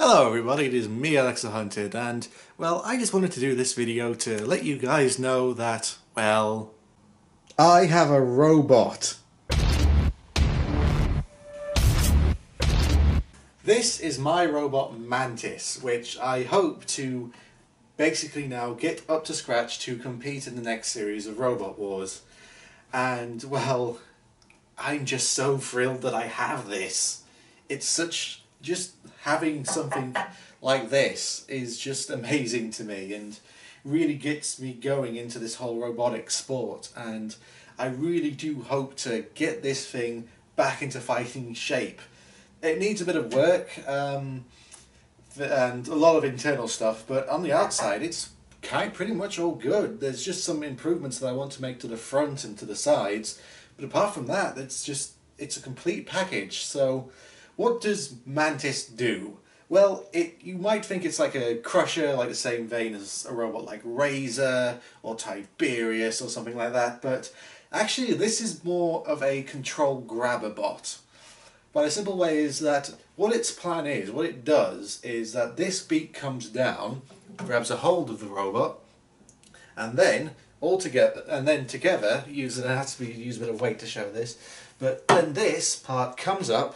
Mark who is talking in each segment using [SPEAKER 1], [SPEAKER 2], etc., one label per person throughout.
[SPEAKER 1] Hello everybody, it is me, Alex the Hunted, and, well, I just wanted to do this video to let you guys know that, well, I have a robot. This is my robot Mantis, which I hope to basically now get up to scratch to compete in the next series of Robot Wars. And, well, I'm just so thrilled that I have this. It's such... just having something like this is just amazing to me and really gets me going into this whole robotic sport, and I really do hope to get this thing back into fighting shape. It needs a bit of work and a lot of internal stuff, but on the outside it's pretty much all good. There's just some improvements that I want to make to the front and to the sides, but apart from that it's a complete package. So what does Mantis do? Well, you might think it's like a crusher, like the same vein as a robot like Razor or Tiberius or something like that, but actually this is more of a control grabber bot. But a simple way is that what its plan is, what it does, is that this beak comes down, grabs a hold of the robot, and then together, use a bit of weight to show this, but then this part comes up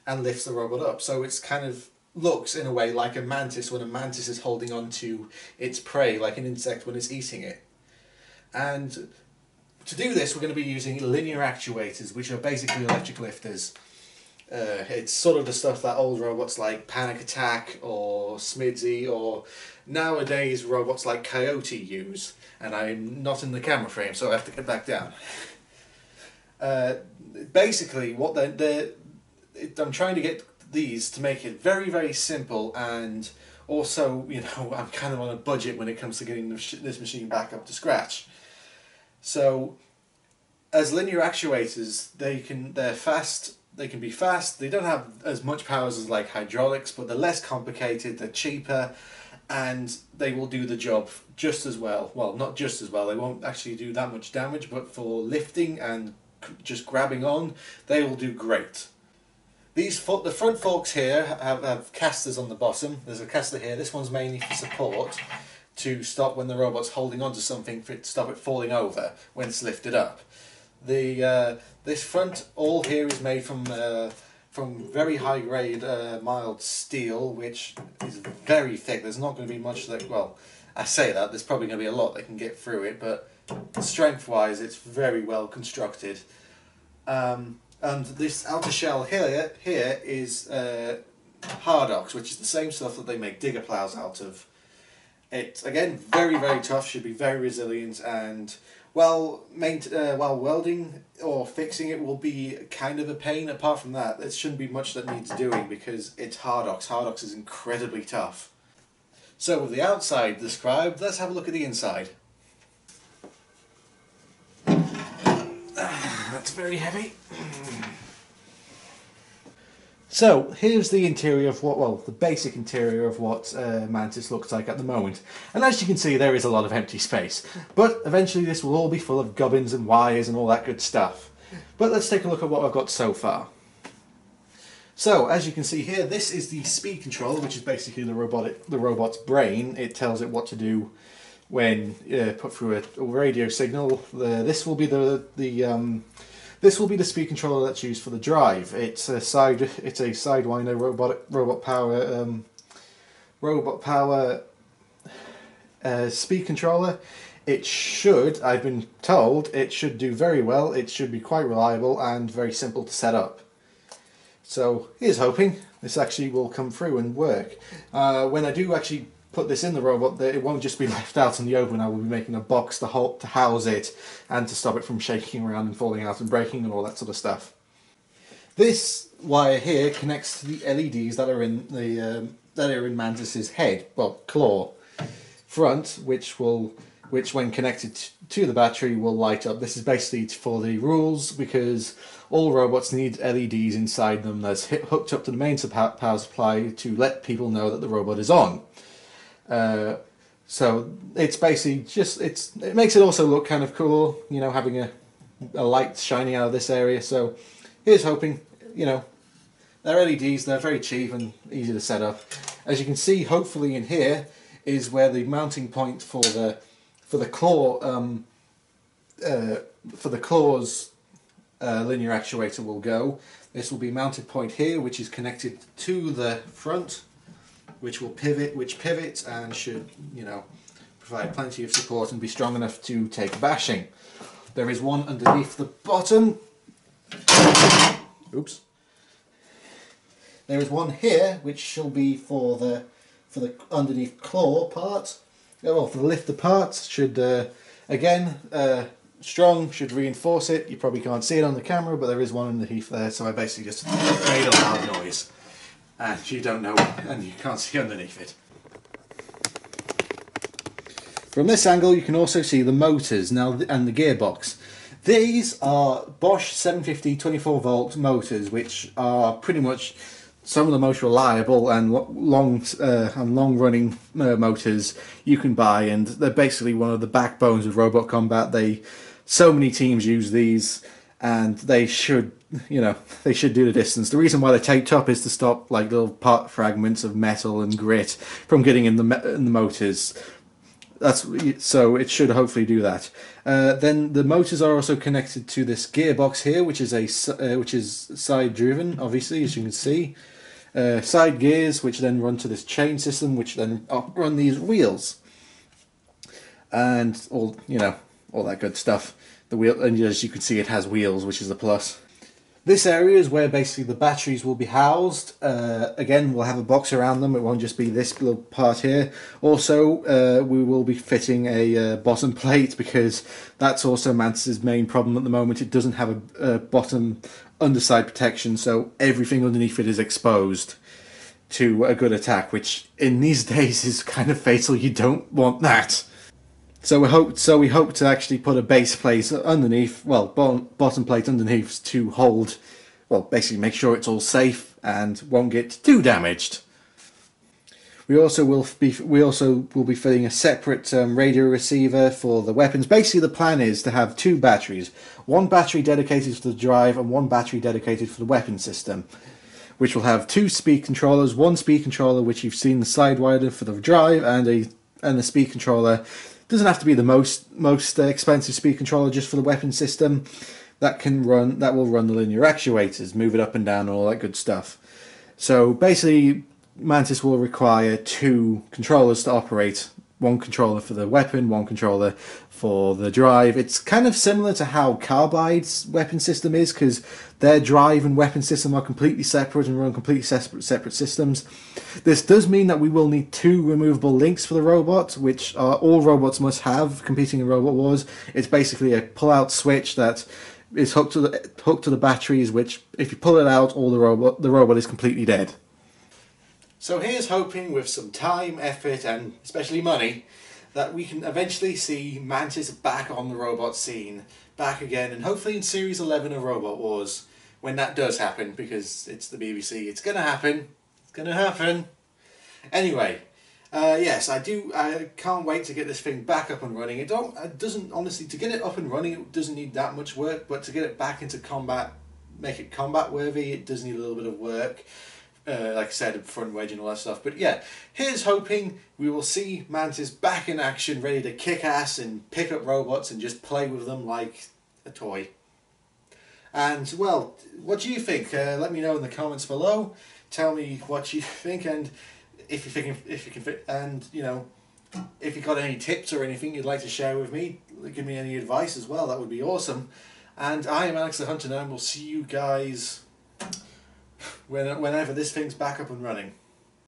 [SPEAKER 1] and lifts the robot up. So it's kind of looks in a way like a mantis when a mantis is holding on to its prey, like an insect when it's eating it. And to do this we're going to be using linear actuators, which are basically electric lifters. It's sort of the stuff that old robots like Panic Attack or Smidsy or nowadays robots like Coyote use. And I'm not in the camera frame, so I have to get back down. Basically what I'm trying to get these to make it very, very simple, and also, you know, I'm kind of on a budget when it comes to getting this machine back up to scratch. So, as linear actuators, they're fast. They can be fast. They don't have as much powers as like hydraulics, but they're less complicated. They're cheaper, and they will do the job just as well. Well, not just as well. They won't actually do that much damage, but for lifting and just grabbing on, they will do great. The front forks here have casters on the bottom. There's a caster here. This one's mainly for support, to stop when the robot's holding onto something, for it to stop it falling over when it's lifted up. This front all here is made from very high grade mild steel, which is very thick. There's not going to be much that, well, I say that, there's probably going to be a lot that can get through it, but strength wise it's very well constructed. And this outer shell here is Hardox, which is the same stuff that they make digger plows out of. It's again very, very tough, should be very resilient, and while welding or fixing it will be kind of a pain, apart from that there shouldn't be much that needs doing because it's Hardox. Hardox is incredibly tough. So with the outside described, let's have a look at the inside. That's very heavy. So here's the interior of the basic interior of what Mantis looks like at the moment. And as you can see, there is a lot of empty space. But eventually this will all be full of gubbins and wires and all that good stuff. But let's take a look at what I've got so far. So as you can see here, this is the speed controller, which is basically the robot's brain. It tells it what to do when put through a radio signal. This will be this will be the speed controller that's used for the drive. It's a Sidewinder robot power speed controller. It should, I've been told, it should do very well. It should be quite reliable and very simple to set up. So here's hoping this actually will come through and work. When I do actually put this in the robot, that it won't just be left out in the open. I will be making a box to house it and to stop it from shaking around and falling out and breaking and all that sort of stuff. This wire here connects to the LEDs that are in Mantis's head, well, claw front, which when connected to the battery will light up. This is basically for the rules, because all robots need LEDs inside them that's hooked up to the main power supply to let people know that the robot is on. So it's basically just, it makes it also look kind of cool, you know, having a light shining out of this area. So here's hoping, you know, they're LEDs, they're very cheap and easy to set up. As you can see, hopefully in here is where the mounting point for the claw for the claws linear actuator will go. This will be mounted point here, which is connected to the front, which pivots and should, you know, provide plenty of support and be strong enough to take a bashing. There is one underneath the bottom. Oops. There is one here, which shall be for the underneath claw part. Oh, for the lifter part, should again strong, should reinforce it. You probably can't see it on the camera, but there is one underneath there. So I basically just made a loud noise, and you don't know, and you can't see underneath it. From this angle you can also see the motors now and the gearbox. These are Bosch 750 24 volt motors, which are pretty much some of the most reliable and long running motors you can buy, and they're basically one of the backbones of robot combat. So many teams use these, and they should, you know, they should do the distance. The reason why they're taped up is to stop like little part fragments of metal and grit from getting in the motors. So it should hopefully do that. Then the motors are also connected to this gearbox here, which is side driven, obviously, as you can see. Side gears, which then run to this chain system, which then run these wheels, and all that good stuff. The wheel, and as you can see, it has wheels, which is a plus. This area is where basically the batteries will be housed. Again, we'll have a box around them. It won't just be this little part here. Also, we will be fitting a bottom plate, because that's also Mantis's main problem at the moment. It doesn't have a bottom underside protection, so everything underneath it is exposed to a good attack, which in these days is kind of fatal. You don't want that. So we hope to actually put a base plate underneath, well, bottom plate underneath, to hold, well, basically make sure it's all safe and won't get too damaged. We also will be fitting a separate radio receiver for the weapons. Basically, the plan is to have two batteries, one battery dedicated for the drive and one battery dedicated for the weapon system, which will have two speed controllers, one speed controller which you've seen the side winder for the drive, and the speed controller. Doesn't have to be the most expensive speed controller, just for the weapon system. That will run the linear actuators, move it up and down, and all that good stuff. So basically, Mantis will require two controllers to operate. One controller for the weapon, one controller for the drive. It's kind of similar to how Carbide's weapon system is, because their drive and weapon system are completely separate and run completely separate systems. This does mean that we will need two removable links for the robot, which all robots must have competing in Robot Wars. It's basically a pull-out switch that is hooked to the batteries, which if you pull it out, the robot is completely dead. So here's hoping, with some time, effort, and especially money, that we can eventually see Mantis back on the robot scene, back again, and hopefully in Series 11 of Robot Wars, when that does happen, because it's the BBC. It's going to happen. It's going to happen. Anyway, yes, I can't wait to get this thing back up and running. Honestly, to get it up and running, it doesn't need that much work, but to get it back into combat, make it combat worthy, it does need a little bit of work. Like I said, front wedge and all that stuff. But yeah, here's hoping we will see Mantis back in action, ready to kick ass and pick up robots and just play with them like a toy. And well, what do you think? Let me know in the comments below. Tell me what you think, and if you can fit, and you know, if you got any tips or anything you'd like to share with me, give me any advice as well. That would be awesome. And I am Alex the Hunter now, and we'll see you guys whenever this thing's back up and running.